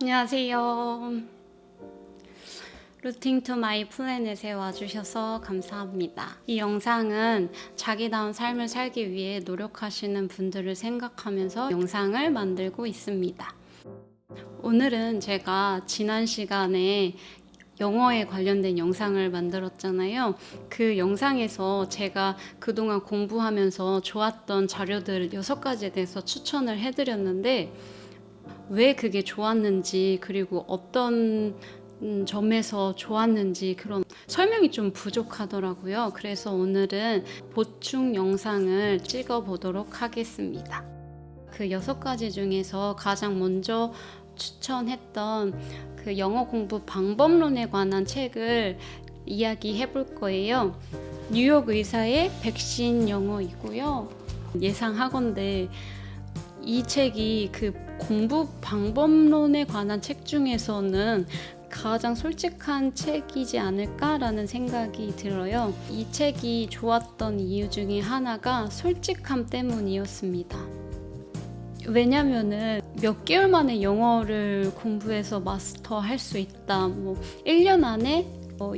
안녕하세요. 루팅 투 마이 플래닛에 와주셔서 감사합니다. 이 영상은 자기다운 삶을 살기 위해 노력하시는 분들을 생각하면서 영상을 만들고 있습니다. 오늘은 제가 지난 시간에 영어에 관련된 영상을 만들었잖아요. 그 영상에서 제가 그동안 공부하면서 좋았던 자료들 6가지에 대해서 추천을 해드렸는데 왜 그게 좋았는지, 그리고 어떤 점에서 좋았는지 그런 설명이 좀 부족하더라고요. 그래서 오늘은 보충 영상을 찍어 보도록 하겠습니다. 그 6가지 중에서 가장 먼저 추천했던 그 영어 공부 방법론에 관한 책을 이야기해 볼 거예요. 뉴욕 의사의 백신 영어이고요. 예상하건대 이 책이 그 공부 방법론에 관한 책 중에서는 가장 솔직한 책이지 않을까라는 생각이 들어요. 이 책이 좋았던 이유 중에 하나가 솔직함 때문이었습니다. 왜냐면은 몇 개월 만에 영어를 공부해서 마스터할 수 있다, 1년 안에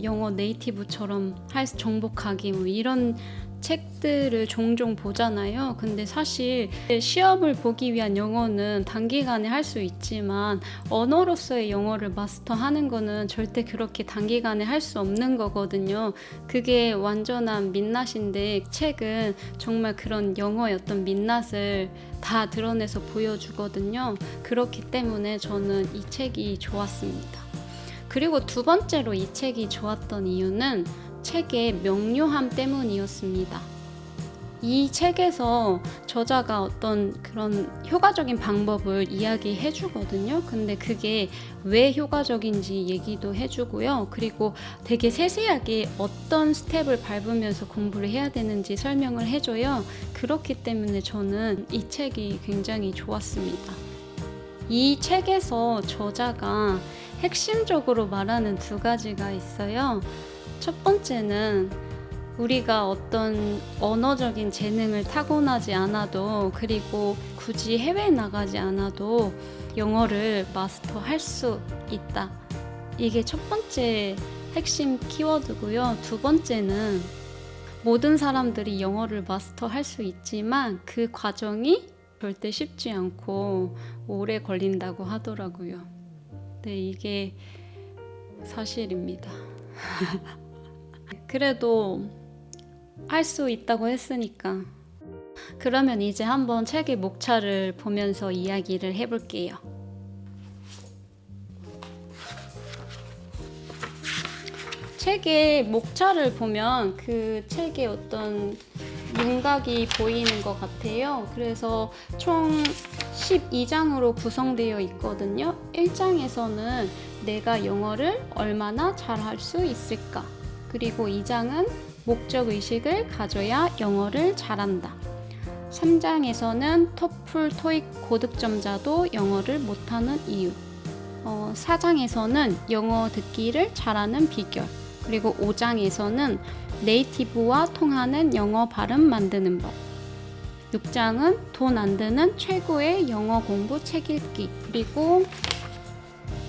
영어 네이티브처럼 정복하기, 이런 책들을 종종 보잖아요. 근데 사실 시험을 보기 위한 영어는 단기간에 할 수 있지만 언어로서의 영어를 마스터하는 거는 절대 그렇게 단기간에 할 수 없는 거거든요. 그게 완전한 민낯인데 책은 정말 그런 영어의 어떤 민낯을 다 드러내서 보여주거든요. 그렇기 때문에 저는 이 책이 좋았습니다. 그리고 두 번째로 이 책이 좋았던 이유는 책의 명료함 때문이었습니다. 이 책에서 저자가 어떤 그런 효과적인 방법을 이야기해 주거든요. 근데 그게 왜 효과적인지 얘기도 해주고요. 그리고 되게 세세하게 어떤 스텝을 밟으면서 공부를 해야 되는지 설명을 해줘요. 그렇기 때문에 저는 이 책이 굉장히 좋았습니다. 이 책에서 저자가 핵심적으로 말하는 2가지가 있어요. 첫 번째는 우리가 어떤 언어적인 재능을 타고나지 않아도, 그리고 굳이 해외에 나가지 않아도 영어를 마스터할 수 있다. 이게 첫 번째 핵심 키워드고요. 두 번째는 모든 사람들이 영어를 마스터할 수 있지만 그 과정이 절대 쉽지 않고 오래 걸린다고 하더라고요. 네, 이게 사실입니다. 그래도 할 수 있다고 했으니까. 그러면 이제 한번 책의 목차를 보면서 이야기를 해볼게요. 책의 목차를 보면 그 책의 어떤 윤곽이 보이는 것 같아요. 그래서 총 12장으로 구성되어 있거든요. 1장에서는 내가 영어를 얼마나 잘할 수 있을까? 그리고 2장은 목적의식을 가져야 영어를 잘한다. 3장에서는 토플, 토익 고득점자도 영어를 못하는 이유. 4장에서는 영어 듣기를 잘하는 비결. 그리고 5장에서는 네이티브와 통하는 영어 발음 만드는 법. 6장은 돈 안 드는 최고의 영어 공부 책 읽기. 그리고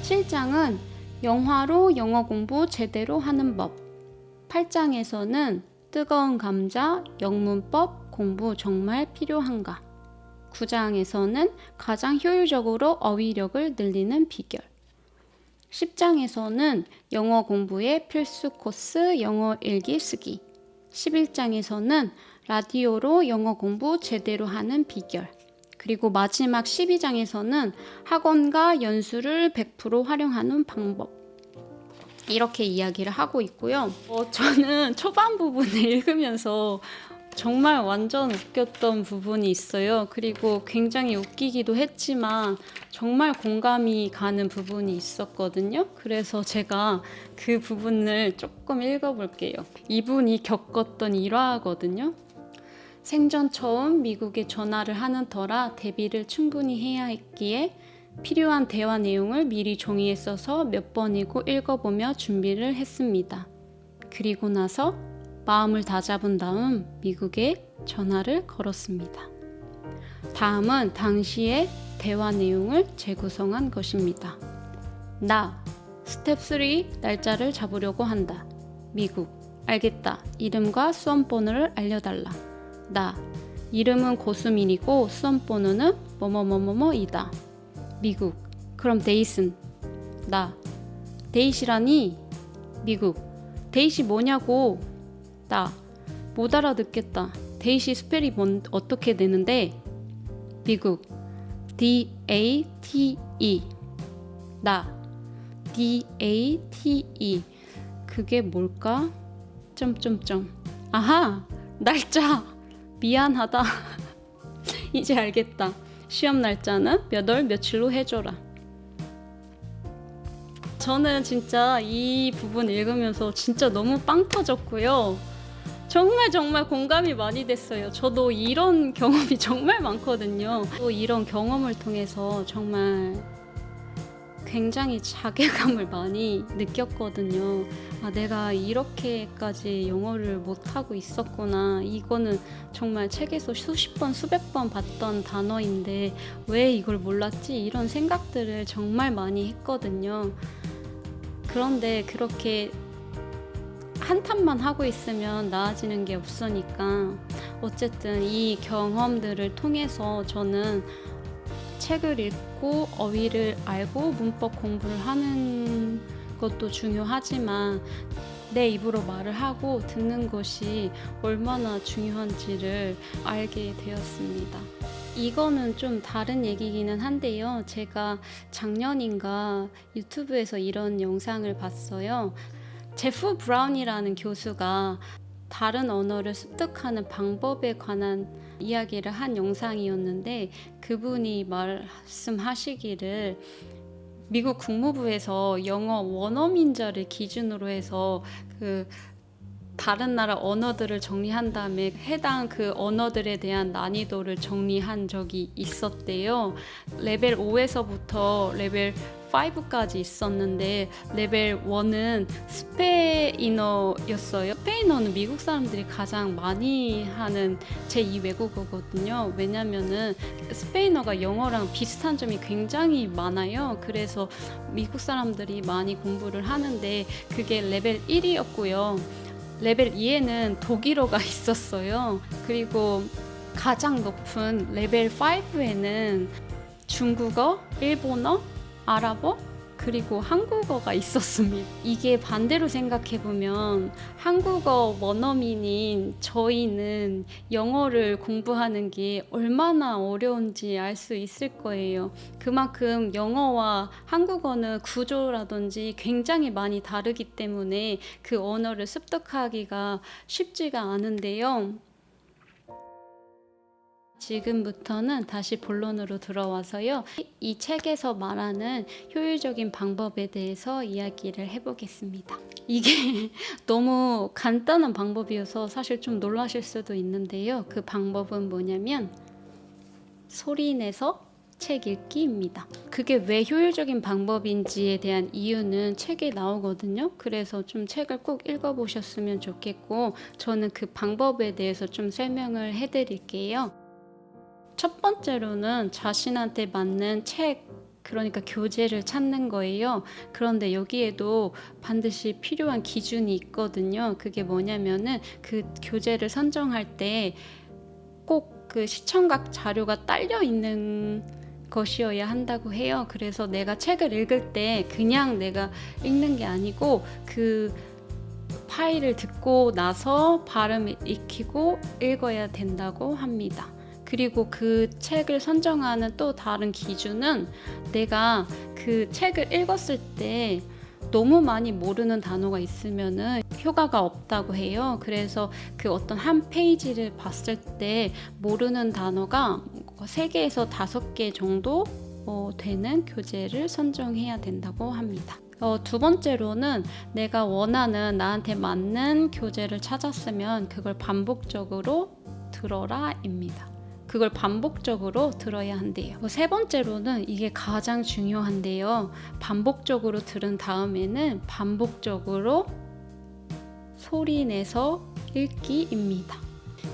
7장은 영화로 영어 공부 제대로 하는 법. 8장에서는 뜨거운 감자, 영문법 공부 정말 필요한가. 9장에서는 가장 효율적으로 어휘력을 늘리는 비결. 10장에서는 영어 공부의 필수 코스 영어 일기 쓰기. 11장에서는 라디오로 영어 공부 제대로 하는 비결. 그리고 마지막 12장에서는 학원과 연수를 100% 활용하는 방법. 이렇게 이야기를 하고 있고요. 저는 초반 부분을 읽으면서 정말 완전 웃겼던 부분이 있어요. 그리고 굉장히 웃기기도 했지만 정말 공감이 가는 부분이 있었거든요. 그래서 제가 그 부분을 조금 읽어볼게요. 이분이 겪었던 일화거든요. 생전 처음 미국에 전화를 하는 터라 대비를 충분히 해야 했기에 필요한 대화 내용을 미리 종이에 써서 몇 번이고 읽어보며 준비를 했습니다. 그리고 나서 마음을 다잡은 다음 미국에 전화를 걸었습니다. 다음은 당시의 대화 내용을 재구성한 것입니다. 나. 스텝 3 날짜를 잡으려고 한다. 미국. 알겠다. 이름과 수험번호를 알려달라. 나. 이름은 고수민이고 수험번호는 뭐뭐뭐뭐뭐이다. 미국. 그럼 데이슨. 나. 데이시라니? 미국. 데이시 뭐냐고? 나. 못 알아듣겠다. 데이시 스펠이 어떻게 되는데? 미국. D-A-T-E. 나. D-A-T-E. 그게 뭘까? 점점점. 아하! 날짜! 미안하다. 이제 알겠다. 시험 날짜는 몇 월 며칠로 해줘라. 저는 진짜 이 부분 읽으면서 진짜 너무 빵 터졌고요. 정말 공감이 많이 됐어요. 저도 이런 경험이 정말 많거든요. 또 이런 경험을 통해서 정말 굉장히 자괴감을 많이 느꼈거든요. 아, 내가 이렇게까지 영어를 못하고 있었구나. 이거는 정말 책에서 수십 번, 수백 번 봤던 단어인데 왜 이걸 몰랐지? 이런 생각들을 정말 많이 했거든요. 그런데 그렇게 한탄만 하고 있으면 나아지는 게 없으니까 어쨌든 이 경험들을 통해서 저는 책을 읽고 어휘를 알고 문법 공부를 하는 것도 중요하지만 내 입으로 말을 하고 듣는 것이 얼마나 중요한지를 알게 되었습니다. 이거는 좀 다른 얘기기는 한데요. 제가 작년인가 유튜브에서 이런 영상을 봤어요. 제프 브라운이라는 교수가 다른 언어를 습득하는 방법에 관한 이야기를 한 영상이었는데 그분이 말씀하시기를 미국 국무부에서 영어 원어민자를 기준으로 해서 그 다른 나라 언어들을 정리한 다음에 해당 그 언어들에 대한 난이도를 정리한 적이 있었대요. 레벨 5에서부터 레벨 5까지 있었는데 레벨 1은 스페인어였어요. 스페인어는 미국 사람들이 가장 많이 하는 제2 외국어거든요. 왜냐면은 스페인어가 영어랑 비슷한 점이 굉장히 많아요. 그래서 미국 사람들이 많이 공부를 하는데 그게 레벨 1이었고요. 레벨 2에는 독일어가 있었어요. 그리고 가장 높은 레벨 5에는 중국어, 일본어, 아랍어, 그리고 한국어가 있었습니다. 이게 반대로 생각해보면 한국어 원어민인 저희는 영어를 공부하는 게 얼마나 어려운지 알 수 있을 거예요. 그만큼 영어와 한국어는 구조라든지 굉장히 많이 다르기 때문에 그 언어를 습득하기가 쉽지가 않은데요. 지금부터는 다시 본론으로 들어와서요. 이 책에서 말하는 효율적인 방법에 대해서 이야기를 해보겠습니다. 이게 너무 간단한 방법이어서 사실 좀 놀라실 수도 있는데요. 그 방법은 뭐냐면 소리 내서 책 읽기입니다. 그게 왜 효율적인 방법인지에 대한 이유는 책에 나오거든요. 그래서 좀 책을 꼭 읽어보셨으면 좋겠고 저는 그 방법에 대해서 좀 설명을 해드릴게요. 첫 번째로는 자신한테 맞는 책, 그러니까 교재를 찾는 거예요. 그런데 여기에도 반드시 필요한 기준이 있거든요. 그게 뭐냐면은 그 교재를 선정할 때 꼭 그 시청각 자료가 딸려 있는 것이어야 한다고 해요. 그래서 내가 책을 읽을 때 그냥 내가 읽는 게 아니고 그 파일을 듣고 나서 발음 익히고 읽어야 된다고 합니다. 그리고 그 책을 선정하는 또 다른 기준은 내가 그 책을 읽었을 때 너무 많이 모르는 단어가 있으면은 효과가 없다고 해요. 그래서 그 어떤 한 페이지를 봤을 때 모르는 단어가 3개에서 5개 정도 되는 교재를 선정해야 된다고 합니다. 두 번째로는 내가 원하는 나한테 맞는 교재를 찾았으면 그걸 반복적으로 들어라입니다. 그걸 반복적으로 들어야 한대요. 세 번째로는 이게 가장 중요한데요. 반복적으로 들은 다음에는 반복적으로 소리 내서 읽기입니다.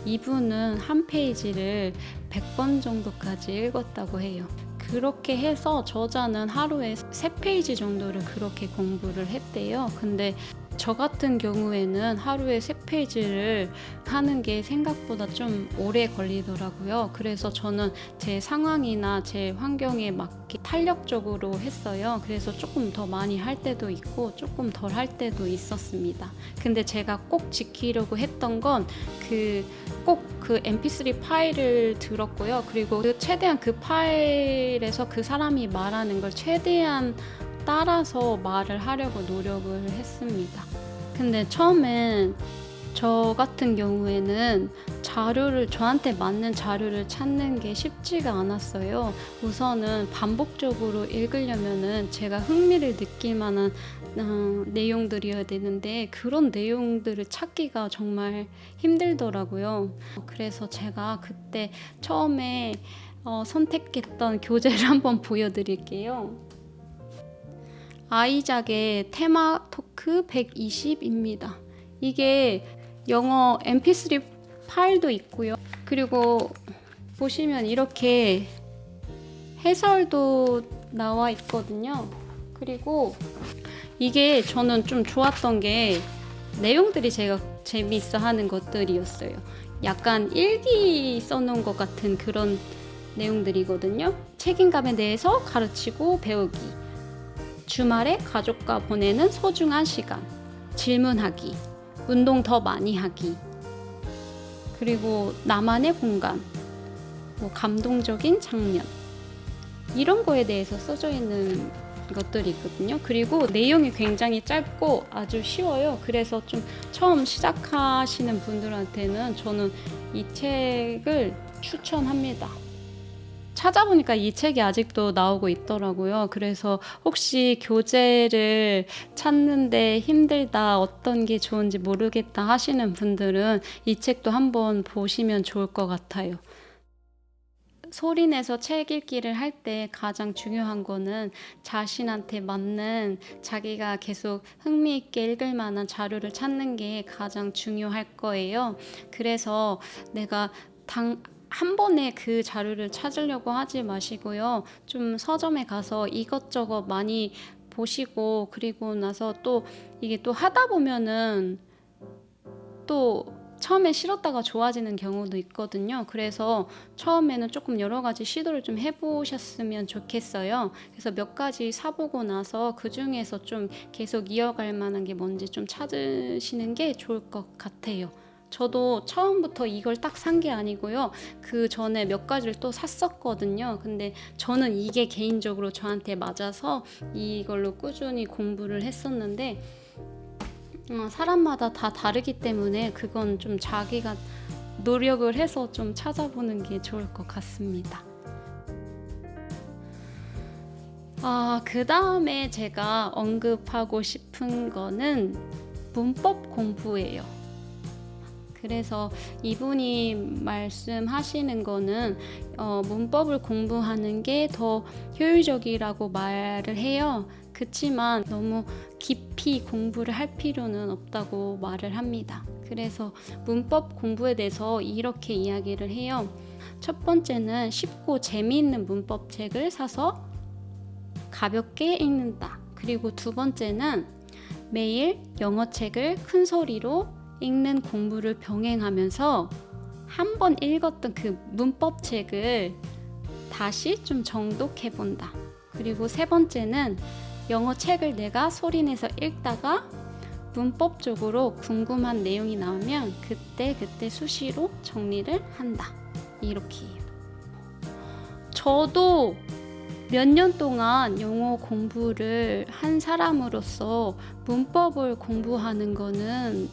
이분은 한 페이지를 100번 정도까지 읽었다고 해요. 그렇게 해서 저자는 하루에 3페이지 정도를 그렇게 공부를 했대요. 근데 저 같은 경우에는 하루에 3페이지를 하는 게 생각보다 좀 오래 걸리더라고요. 그래서 저는 제 상황이나 제 환경에 맞게 탄력적으로 했어요. 그래서 조금 더 많이 할 때도 있고 조금 덜 할 때도 있었습니다. 근데 제가 꼭 지키려고 했던 건 꼭 그 mp3 파일을 들었고요. 그리고 최대한 그 파일에서 그 사람이 말하는 걸 최대한 따라서 말을 하려고 노력을 했습니다. 근데 처음엔 저 같은 경우에는 저한테 맞는 자료를 찾는 게 쉽지가 않았어요. 우선은 반복적으로 읽으려면은 제가 흥미를 느낄 만한 내용들이어야 되는데 그런 내용들을 찾기가 정말 힘들더라고요. 그래서 제가 그때 처음에 선택했던 교재를 한번 보여드릴게요. 아이작의 테마 토크 120입니다. 이게 영어 mp3 파일도 있고요. 그리고 보시면 이렇게 해설도 나와 있거든요. 그리고 이게 저는 좀 좋았던 게 내용들이 제가 재미있어 하는 것들이었어요. 약간 일기 써놓은 것 같은 그런 내용들이거든요. 책임감에 대해서 가르치고 배우기, 주말에 가족과 보내는 소중한 시간, 질문하기, 운동 더 많이 하기, 그리고 나만의 공간, 감동적인 장면, 이런 거에 대해서 써져 있는 것들이 있거든요. 그리고 내용이 굉장히 짧고 아주 쉬워요. 그래서 좀 처음 시작하시는 분들한테는 저는 이 책을 추천합니다. 찾아보니까 이 책이 아직도 나오고 있더라고요. 그래서 혹시 교재를 찾는데 힘들다, 어떤 게 좋은지 모르겠다 하시는 분들은 이 책도 한번 보시면 좋을 것 같아요. 소리내서 책 읽기를 할 때 가장 중요한 거는 자신한테 맞는, 자기가 계속 흥미있게 읽을 만한 자료를 찾는 게 가장 중요할 거예요. 그래서 내가 한 번에 그 자료를 찾으려고 하지 마시고요. 좀 서점에 가서 이것저것 많이 보시고, 그리고 나서 또 이게 또 하다 보면은 또 처음에 싫었다가 좋아지는 경우도 있거든요. 그래서 처음에는 조금 여러 가지 시도를 좀 해보셨으면 좋겠어요. 그래서 몇 가지 사보고 나서 그 중에서 좀 계속 이어갈 만한 게 뭔지 좀 찾으시는 게 좋을 것 같아요. 저도 처음부터 이걸 딱 산 게 아니고요. 그 전에 몇 가지를 또 샀었거든요. 근데 저는 이게 개인적으로 저한테 맞아서 이걸로 꾸준히 공부를 했었는데 사람마다 다 다르기 때문에 그건 좀 자기가 노력을 해서 좀 찾아보는 게 좋을 것 같습니다. 그 다음에 제가 언급하고 싶은 거는 문법 공부예요. 그래서 이분이 말씀하시는 거는 문법을 공부하는 게 더 효율적이라고 말을 해요. 그치만 너무 깊이 공부를 할 필요는 없다고 말을 합니다. 그래서 문법 공부에 대해서 이렇게 이야기를 해요. 첫 번째는 쉽고 재미있는 문법 책을 사서 가볍게 읽는다. 그리고 두 번째는 매일 영어 책을 큰 소리로 읽는 공부를 병행하면서 한 번 읽었던 그 문법 책을 다시 좀 정독해본다. 그리고 세 번째는 영어 책을 내가 소리내서 읽다가 문법적으로 궁금한 내용이 나오면 그때 수시로 정리를 한다. 이렇게요. 저도 몇 년 동안 영어 공부를 한 사람으로서 문법을 공부하는 거는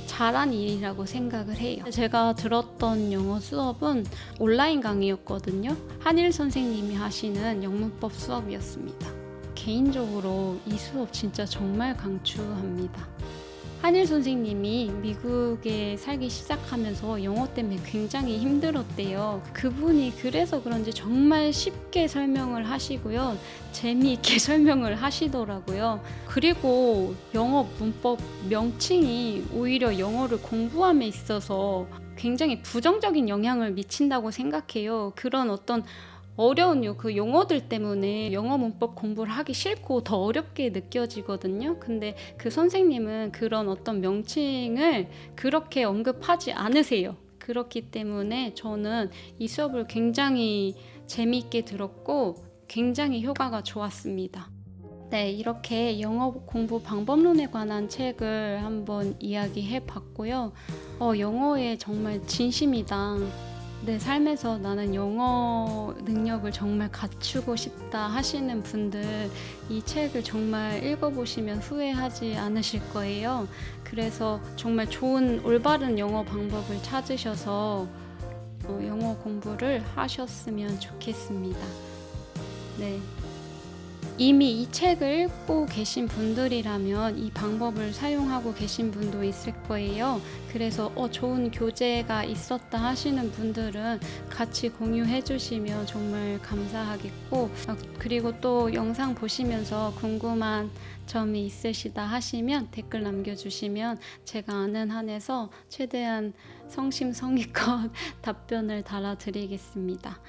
잘한 일이라고 생각을 해요. 제가 들었던 영어 수업은 온라인 강의였거든요. 한일 선생님이 하시는 영문법 수업이었습니다. 개인적으로 이 수업 진짜 정말 강추합니다. 한일 선생님이 미국에 살기 시작하면서 영어 때문에 굉장히 힘들었대요. 그분이 그래서 그런지 정말 쉽게 설명을 하시고요. 재미있게 설명을 하시더라고요. 그리고 영어 문법 명칭이 오히려 영어를 공부함에 있어서 굉장히 부정적인 영향을 미친다고 생각해요. 그런 어떤 어려운 그 용어들 때문에 영어 문법 공부를 하기 싫고 더 어렵게 느껴지거든요. 근데 그 선생님은 그런 어떤 명칭을 그렇게 언급하지 않으세요. 그렇기 때문에 저는 이 수업을 굉장히 재미있게 들었고 굉장히 효과가 좋았습니다. 네, 이렇게 영어 공부 방법론에 관한 책을 한번 이야기해 봤고요. 영어에 정말 진심이다. 내 삶에서 나는 영어 능력을 정말 갖추고 싶다 하시는 분들 이 책을 정말 읽어보시면 후회하지 않으실 거예요. 그래서 정말 좋은 올바른 영어 방법을 찾으셔서 영어 공부를 하셨으면 좋겠습니다. 네. 이미 이 책을 읽고 계신 분들이라면 이 방법을 사용하고 계신 분도 있을 거예요. 그래서 좋은 교재가 있었다 하시는 분들은 같이 공유해 주시면 정말 감사하겠고, 그리고 또 영상 보시면서 궁금한 점이 있으시다 하시면 댓글 남겨주시면 제가 아는 한에서 최대한 성심성의껏 답변을 달아드리겠습니다.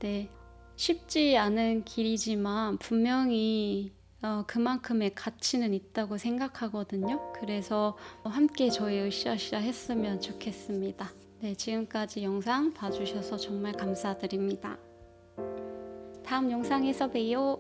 네. 쉽지 않은 길이지만 분명히 그만큼의 가치는 있다고 생각하거든요. 그래서 함께 저희 으쌰으쌰 했으면 좋겠습니다. 네, 지금까지 영상 봐주셔서 정말 감사드립니다. 다음 영상에서 봬요.